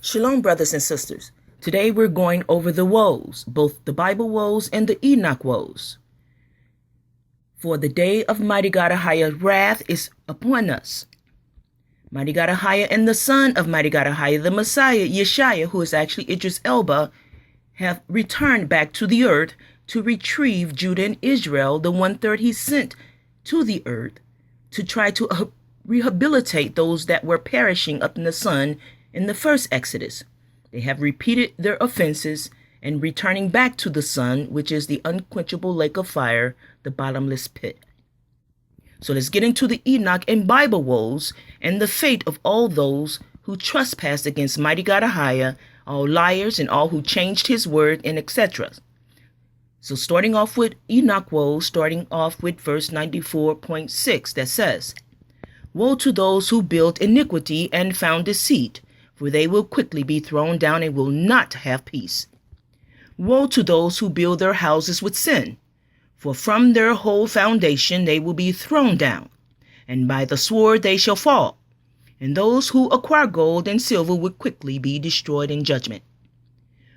Shalom, brothers and sisters. Today we're going over the woes, both the Bible woes and the Enoch woes. For the day of mighty God Ahaiah's wrath is upon us. Mighty God Ahaiah and the son of mighty God Ahaiah, the Messiah, Yeshua, who is actually Idris Elba, have returned back to the earth to retrieve Judah and Israel, the one-third he sent to the earth, to try to rehabilitate those that were perishing up in the sun in the first Exodus. They have repeated their offenses and returning back to the sun, which is the unquenchable lake of fire, the bottomless pit. So let's get into the Enoch and Bible woes and the fate of all those who trespassed against mighty God Ahaiah, all liars and all who changed his word, and etc. So starting off with Enoch woes, starting off with verse 94.6 that says, "Woe to those who build iniquity and found deceit, for they will quickly be thrown down and will not have peace. Woe to those who build their houses with sin, for from their whole foundation they will be thrown down, and by the sword they shall fall. And those who acquire gold and silver will quickly be destroyed in judgment.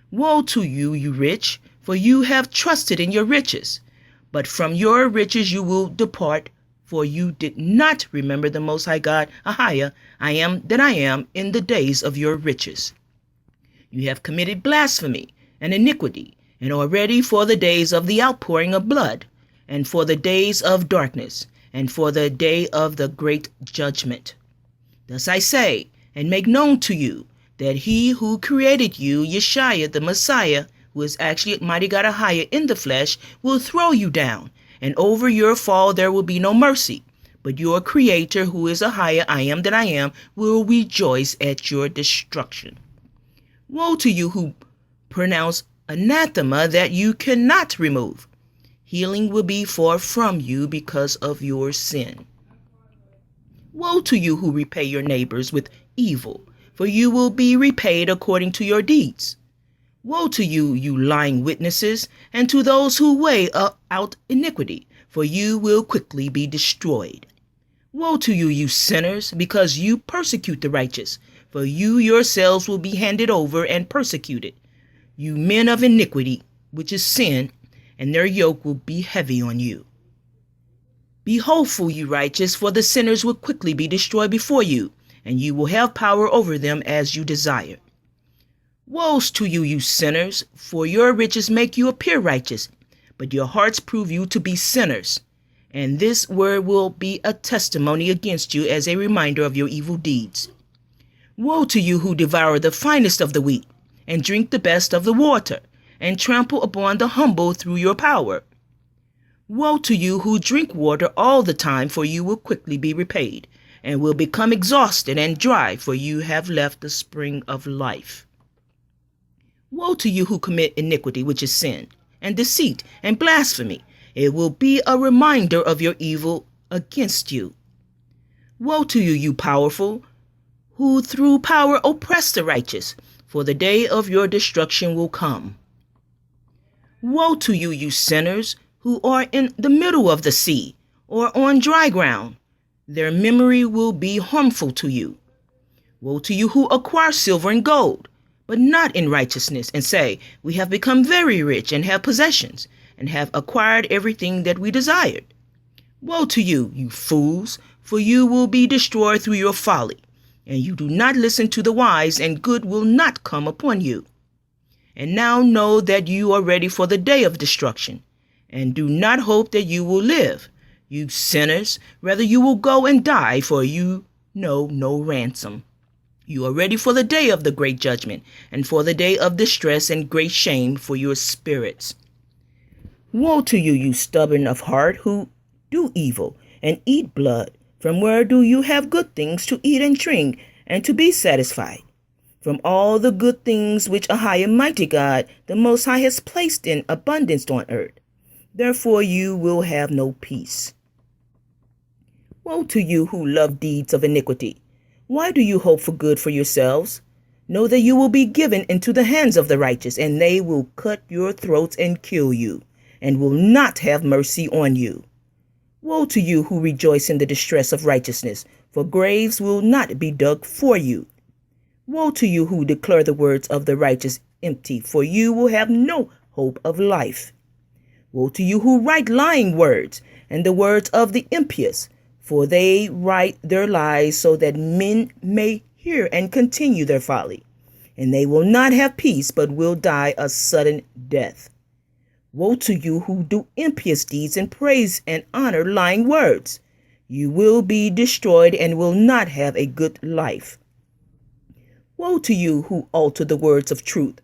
Woe to you, you rich, for you have trusted in your riches, but from your riches you will depart, for you did not remember the Most High God, Ahaiah, I am that I am, in the days of your riches. You have committed blasphemy and iniquity, and are ready for the days of the outpouring of blood, and for the days of darkness, and for the day of the great judgment. Thus I say, and make known to you, that he who created you, Yeshua, the Messiah, who is actually mighty God Ahaiah in the flesh, will throw you down, and over your fall there will be no mercy. But your Creator, who is Ahaiah, I am that I am, will rejoice at your destruction. Woe to you who pronounce anathema that you cannot remove. Healing will be far from you because of your sin. Woe to you who repay your neighbors with evil, for you will be repaid according to your deeds. Woe to you, you lying witnesses, and to those who weigh out iniquity, for you will quickly be destroyed. Woe to you, you sinners, because you persecute the righteous, for you yourselves will be handed over and persecuted. You men of iniquity, which is sin, and their yoke will be heavy on you. Be hopeful, you righteous, for the sinners will quickly be destroyed before you, and you will have power over them as you desire. Woes to you, you sinners, for your riches make you appear righteous, but your hearts prove you to be sinners. And this word will be a testimony against you as a reminder of your evil deeds. Woe to you who devour the finest of the wheat, and drink the best of the water, and trample upon the humble through your power. Woe to you who drink water all the time, for you will quickly be repaid, and will become exhausted and dry, for you have left the spring of life. Woe to you who commit iniquity, which is sin, and deceit, and blasphemy. It will be a reminder of your evil against you. Woe to you, you powerful, who through power oppress the righteous, for the day of your destruction will come. Woe to you, you sinners, who are in the middle of the sea, or on dry ground. Their memory will be harmful to you. Woe to you who acquire silver and gold, but not in righteousness, and say, we have become very rich and have possessions, and have acquired everything that we desired. Woe to you, you fools, for you will be destroyed through your folly, and you do not listen to the wise, and good will not come upon you. And now know that you are ready for the day of destruction, and do not hope that you will live. You sinners, rather you will go and die, for you know no ransom. You are ready for the day of the great judgment, and for the day of distress and great shame for your spirits. Woe to you, you stubborn of heart, who do evil and eat blood. From where do you have good things to eat and drink, and to be satisfied? From all the good things which Ahaiah, mighty God, the Most High, has placed in abundance on earth. Therefore you will have no peace. Woe to you who love deeds of iniquity. Why do you hope for good for yourselves? Know that you will be given into the hands of the righteous, and they will cut your throats and kill you, and will not have mercy on you. Woe to you who rejoice in the distress of righteousness, for graves will not be dug for you. Woe to you who declare the words of the righteous empty, for you will have no hope of life. Woe to you who write lying words and the words of the impious, for they write their lies so that men may hear and continue their folly. And they will not have peace, but will die a sudden death. Woe to you who do impious deeds and praise and honor lying words. You will be destroyed and will not have a good life. Woe to you who alter the words of truth,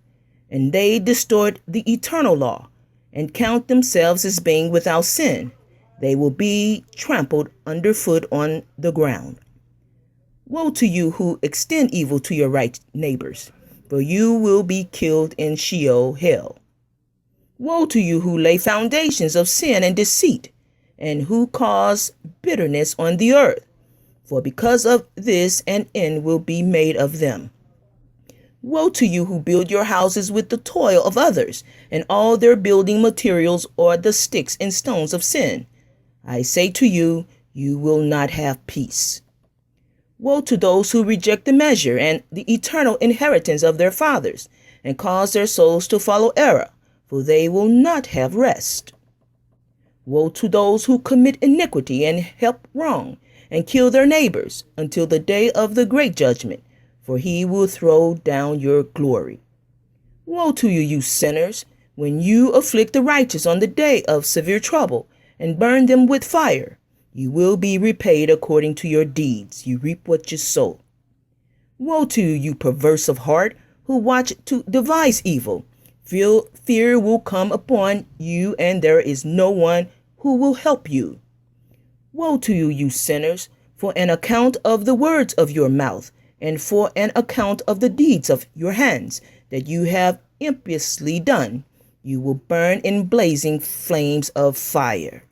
and they distort the eternal law, and count themselves as being without sin. They will be trampled underfoot on the ground. Woe to you who extend evil to your right neighbors, for you will be killed in Sheol hell. Woe to you who lay foundations of sin and deceit, and who cause bitterness on the earth, for because of this an end will be made of them. Woe to you who build your houses with the toil of others, and all their building materials are the sticks and stones of sin. I say to you, you will not have peace. Woe to those who reject the measure and the eternal inheritance of their fathers, and cause their souls to follow error, for they will not have rest. Woe to those who commit iniquity and help wrong, and kill their neighbors, until the day of the great judgment, for he will throw down your glory. Woe to you, you sinners, when you afflict the righteous on the day of severe trouble, and burn them with fire. You will be repaid according to your deeds. You reap what you sow. Woe to you, you perverse of heart, who watch to devise evil. Fear will come upon you, and there is no one who will help you. Woe to you, you sinners, for an account of the words of your mouth, and for an account of the deeds of your hands, that you have impiously done. You will burn in blazing flames of fire.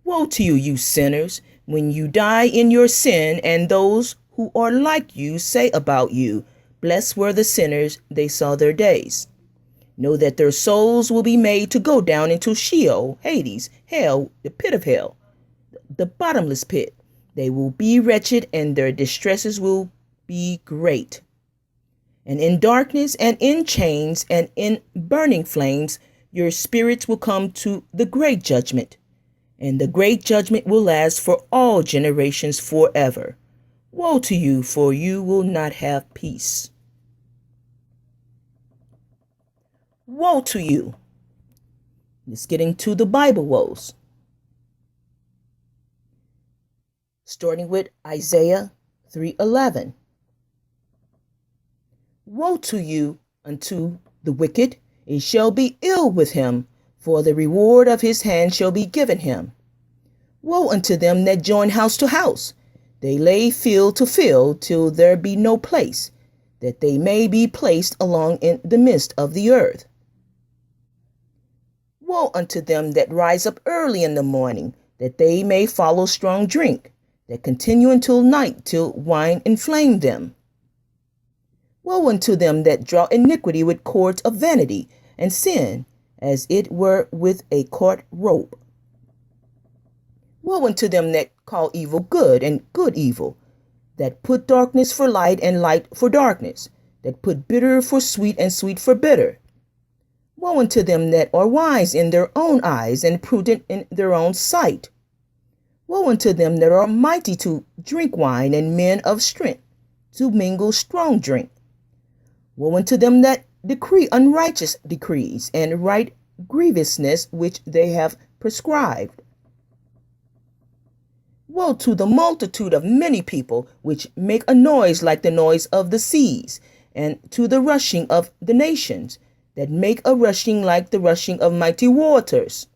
Woe to you, you sinners, when you die in your sin, and those who are like you say about you, blessed were the sinners, they saw their days. Know that their souls will be made to go down into Sheol, Hades, hell, the pit of hell, the bottomless pit. They will be wretched, and their distresses will be great. And in darkness, and in chains, and in burning flames, your spirits will come to the great judgment. And the great judgment will last for all generations forever. Woe to you, for you will not have peace. Woe to you. Let's get into the Bible woes. Starting with Isaiah 3:11. Woe to you unto the wicked, it shall be ill with him, for the reward of his hand shall be given him. Woe unto them that join house to house. They lay field to field, till there be no place, that they may be placed along in the midst of the earth. Woe unto them that rise up early in the morning, that they may follow strong drink, that continue until night, till wine inflame them. Woe unto them that draw iniquity with cords of vanity, and sin, as it were with a caught rope. Woe unto them that call evil good, and good evil, that put darkness for light, and light for darkness, that put bitter for sweet, and sweet for bitter. Woe unto them that are wise in their own eyes, and prudent in their own sight. Woe unto them that are mighty to drink wine, and men of strength to mingle strong drink. Woe unto them that decree unrighteous decrees, and write grievousness which they have prescribed. Woe to the multitude of many people, which make a noise like the noise of the seas, and to the rushing of the nations, that make a rushing like the rushing of mighty waters.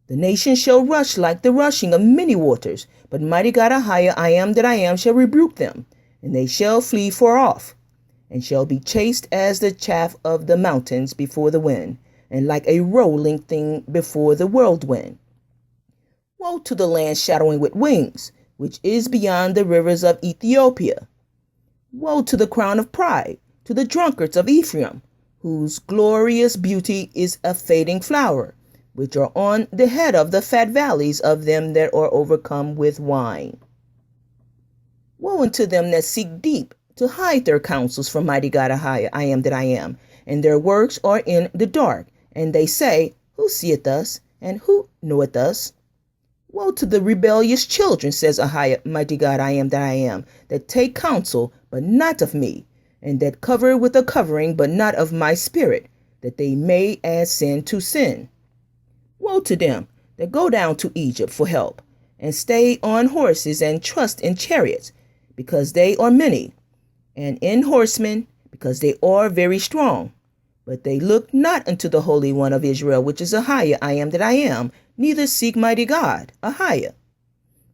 The nations shall rush like the rushing of many waters, but mighty God Ahia, I am that I am, shall rebuke them, and they shall flee far off, and shall be chased as the chaff of the mountains before the wind, and like a rolling thing before the whirlwind. Woe to the land shadowing with wings, which is beyond the rivers of Ethiopia. Woe to the crown of pride, to the drunkards of Ephraim, whose glorious beauty is a fading flower, which are on the head of the fat valleys of them that are overcome with wine. Woe unto them that seek deep to hide their counsels from mighty God Ahiah, I am that I am, and their works are in the dark. And they say, who seeth us, and who knoweth us? Woe to the rebellious children, says Ahiah, mighty God I am that I am, that take counsel, but not of me, and that cover with a covering, but not of my spirit, that they may add sin to sin. Woe to them that go down to Egypt for help, and stay on horses, and trust in chariots, because they are many, and in horsemen, because they are very strong. But they look not unto the Holy One of Israel, which is Ahiah, I am that I am, neither seek mighty God, Ahiah.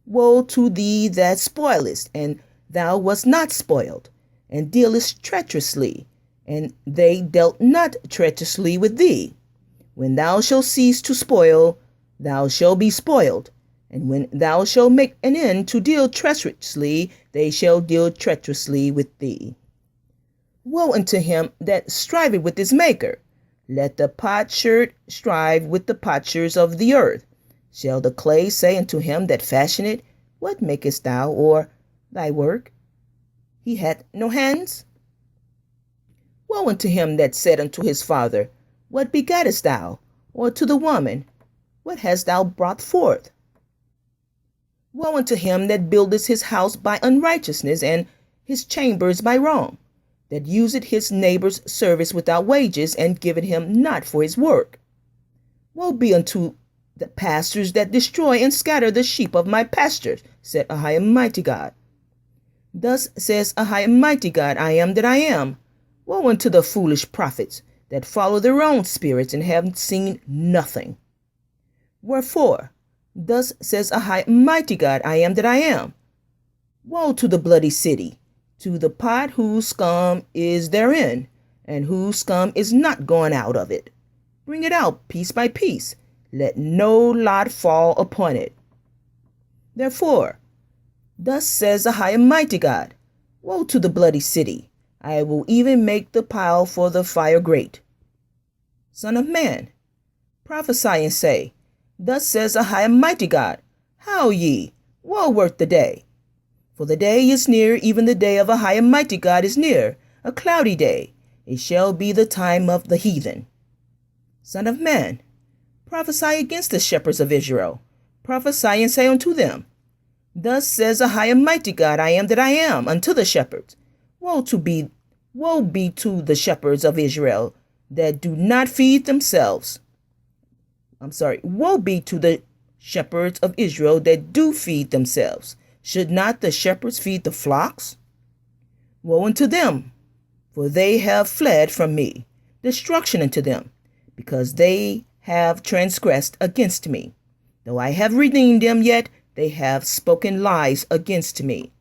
Woe to thee that spoilest, and thou wast not spoiled, and dealest treacherously, and they dealt not treacherously with thee. When thou shalt cease to spoil, thou shalt be spoiled. And when thou shalt make an end to deal treacherously, they shall deal treacherously with thee. Woe unto him that striveth with his maker. Let the potsherd strive with the potsherds of the earth. Shall the clay say unto him that fashioned it, what makest thou, or thy work? He hath no hands. Woe unto him that said unto his father, what begottest thou? Or to the woman, what hast thou brought forth? Woe unto him that buildeth his house by unrighteousness, and his chambers by wrong, that useth his neighbor's service without wages, and giveth him not for his work. Woe be unto the pastors that destroy and scatter the sheep of my pastures, said Ahiah, mighty God. Thus says Ahiah, mighty God, I am that I am. Woe unto the foolish prophets that follow their own spirits and have seen nothing. Wherefore, thus says Ahiah, mighty God, I am that I am. Woe to the bloody city, to the pot whose scum is therein, and whose scum is not gone out of it. Bring it out piece by piece. Let no lot fall upon it. Therefore, thus says Ahiah, mighty God, woe to the bloody city. I will even make the pile for the fire great. Son of man, prophesy and say, thus says Ahiah, mighty God, how ye, woe worth the day. For the day is near, even the day of Ahiah, mighty God is near, a cloudy day. It shall be the time of the heathen. Son of man, prophesy against the shepherds of Israel. Prophesy and say unto them, thus says Ahiah, mighty God, I am that I am, unto the shepherds. Woe be to the shepherds of Israel that do not feed themselves. Woe be to the shepherds of Israel that do feed themselves. Should not the shepherds feed the flocks? Woe unto them, for they have fled from me. Destruction unto them, because they have transgressed against me. Though I have redeemed them, yet they have spoken lies against me.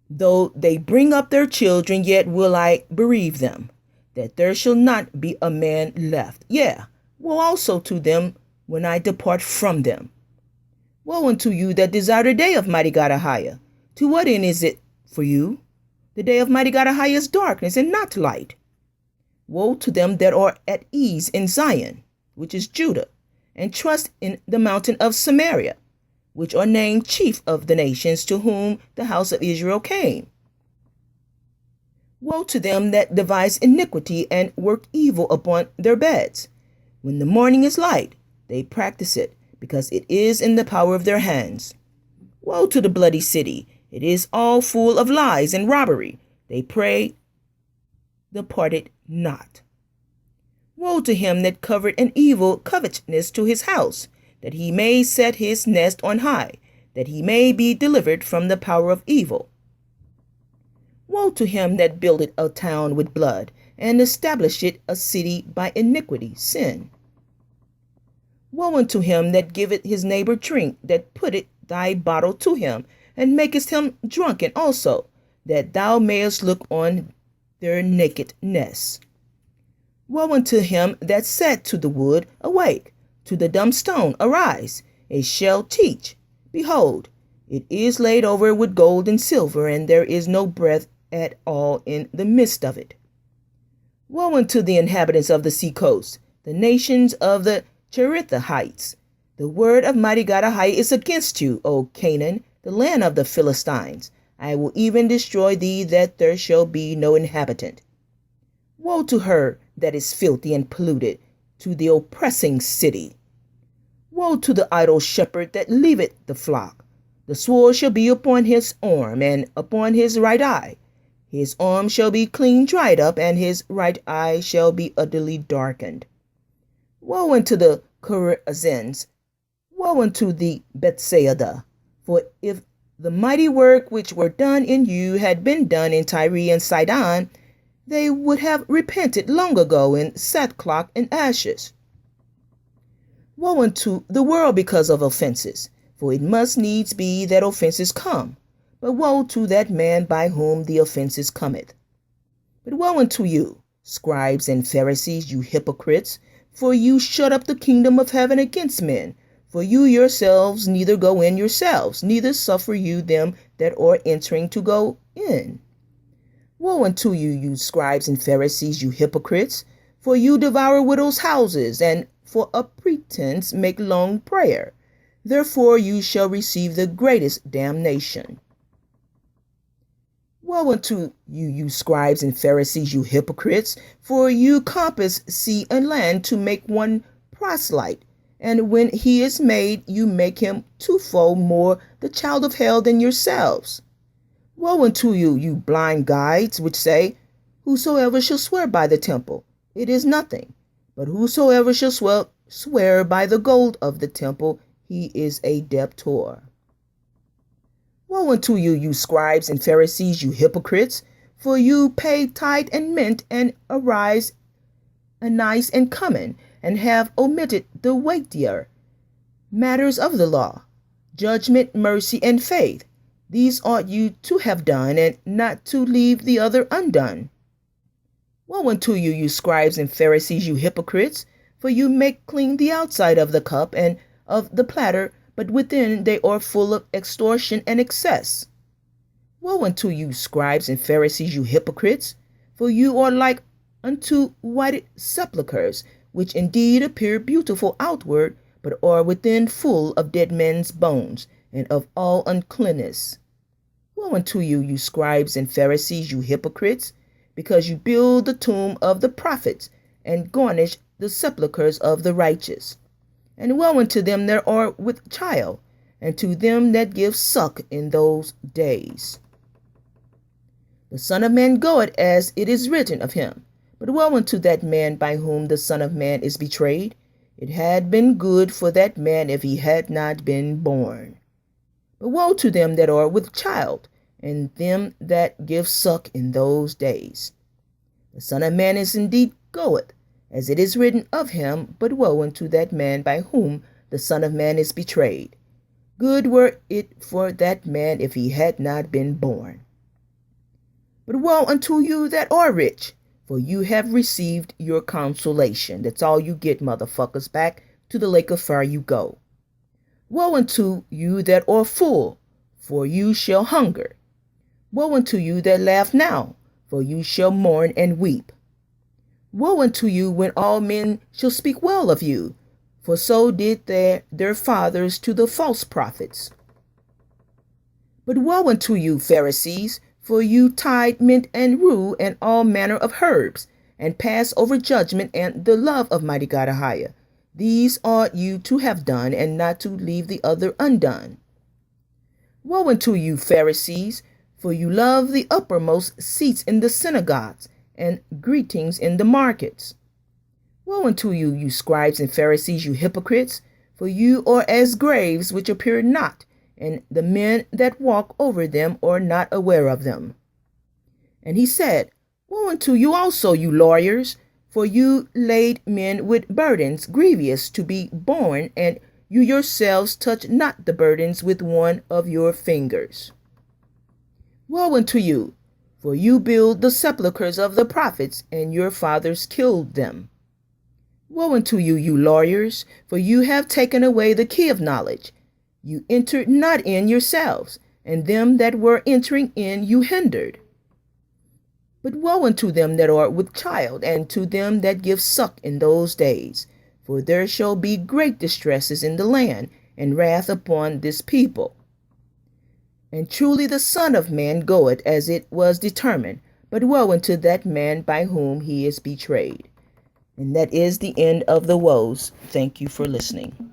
Though they bring up their children, yet will I bereave them, that there shall not be a man left. Yea, woe also to them when I depart from them. Woe unto you that desire the day of mighty God Ahiah. To what end is it for you? The day of mighty God Ahiah is darkness and not light. Woe to them that are at ease in Zion, which is Judah, and trust in the mountain of Samaria, which are named chief of the nations, to whom the house of Israel came. Woe to them that devise iniquity and work evil upon their beds. When the morning is light, they practice it, because it is in the power of their hands. Woe to the bloody city! It is all full of lies and robbery. They pray, departed not. Woe to him that covered an evil covetousness to his house, that he may set his nest on high, that he may be delivered from the power of evil. Woe to him that builded a town with blood, and established a city by iniquity, sin. Woe unto him that giveth his neighbor drink, that putteth thy bottle to him, and makest him drunken also, that thou mayest look on their nakedness. Woe unto him that said to the wood, awake, to the dumb stone, arise, it shall teach. Behold, it is laid over with gold and silver, and there is no breath at all in the midst of it. Woe unto the inhabitants of the sea coast, the nations of the Cherethites. The word of mighty God Ahiah is against you, O Canaan, the land of the Philistines. I will even destroy thee, that there shall be no inhabitant. Woe to her that is filthy and polluted, to the oppressing city. Woe to the idle shepherd that leaveth the flock. The sword shall be upon his arm, and upon his right eye. His arm shall be clean dried up, and his right eye shall be utterly darkened. Woe unto the Chorazins! Woe unto the Bethsaida! For if the mighty work which were done in you had been done in Tyre and Sidon, they would have repented long ago in sackcloth and ashes. Woe unto the world because of offenses, for it must needs be that offenses come. But woe to that man by whom the offenses cometh. But woe unto you, scribes and Pharisees, you hypocrites, for you shut up the kingdom of heaven against men. For you yourselves neither go in yourselves, neither suffer you them that are entering to go in. Woe unto you, you scribes and Pharisees, you hypocrites, for you devour widows' houses, and for a pretense make long prayer. Therefore you shall receive the greatest damnation. Woe unto you, you scribes and Pharisees, you hypocrites, for you compass sea and land to make one proselyte, and when he is made, you make him twofold more the child of hell than yourselves. Woe unto you, you blind guides, which say, Whosoever shall swear by the temple, it is nothing, but whosoever shall swear by the gold of the temple, he is a debtor. Woe unto you, you scribes and Pharisees, you hypocrites, for you pay tithe and mint, and arise, anise and cumin, and have omitted the weightier matters of the law, judgment, mercy, and faith. These ought you to have done, and not to leave the other undone. Woe unto you, you scribes and Pharisees, you hypocrites, for you make clean the outside of the cup and of the platter, but within they are full of extortion and excess. Woe unto you, scribes and Pharisees, you hypocrites, for you are like unto whited sepulchres, which indeed appear beautiful outward, but are within full of dead men's bones, and of all uncleanness. Woe unto you, you scribes and Pharisees, you hypocrites, because you build the tomb of the prophets, and garnish the sepulchres of the righteous. And woe unto them that are with child, and to them that give suck in those days. The Son of Man goeth as it is written of him. But woe unto that man by whom the Son of Man is betrayed. It had been good for that man if he had not been born. But woe to them that are with child, and them that give suck in those days. The Son of Man is indeed goeth, as it is written of him, but woe unto that man by whom the Son of Man is betrayed. Good were it for that man if he had not been born. But woe unto you that are rich, for you have received your consolation. That's all you get, motherfuckers. Back to the lake of fire you go. Woe unto you that are full, for you shall hunger. Woe unto you that laugh now, for you shall mourn and weep. Woe unto you when all men shall speak well of you, for so did their fathers to the false prophets. But woe unto you, Pharisees, for you tithe mint and rue and all manner of herbs, and pass over judgment and the love of mighty God Ahiah. These ought you to have done, and not to leave the other undone. Woe unto you, Pharisees, for you love the uppermost seats in the synagogues, and greetings in the markets. Woe unto you, you scribes and Pharisees, you hypocrites, for you are as graves which appear not, and the men that walk over them are not aware of them. And he said, Woe unto you also, you lawyers, for you laid men with burdens grievous to be borne, and you yourselves touch not the burdens with one of your fingers. Woe unto you, for you build the sepulchres of the prophets, and your fathers killed them. Woe unto you, you lawyers, for you have taken away the key of knowledge. You entered not in yourselves, and them that were entering in you hindered. But woe unto them that are with child, and to them that give suck in those days, for there shall be great distresses in the land, and wrath upon this people. And truly the Son of Man goeth as it was determined, but woe unto that man by whom he is betrayed. And that is the end of the woes. Thank you for listening.